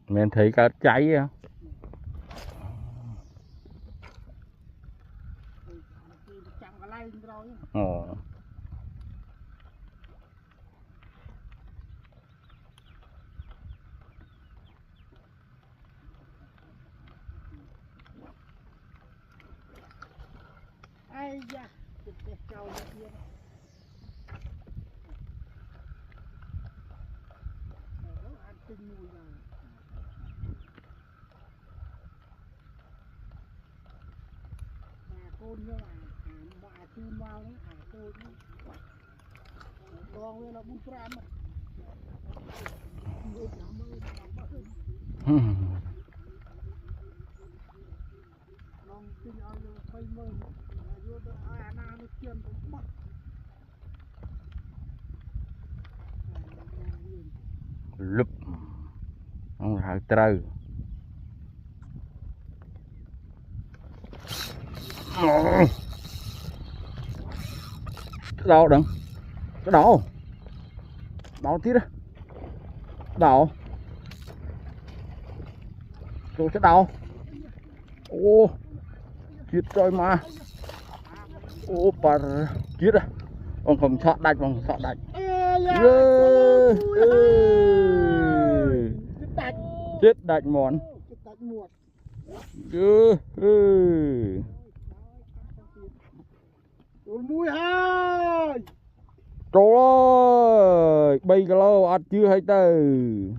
Mình thấy cá cháy á. Ờ. Ai da, cái trâu nó kia. Ăn tinh mùi rồi. Côn như là bà chun vào đấy, côn con với nó bút ram á. Long tinh ao nó phơi mơ, vô tới ai na nó chiên cũng bắt. Lúp không phải trâu. Cái đâu đừng, cái đâu đâu tí đó đâu tôi cái đâu ô chết rồi mà ô bà chết à ông không sọt đạch bằng sọt đạch chết đạch mòn mùi hai trời ơi bây giờ ăn chưa hay từ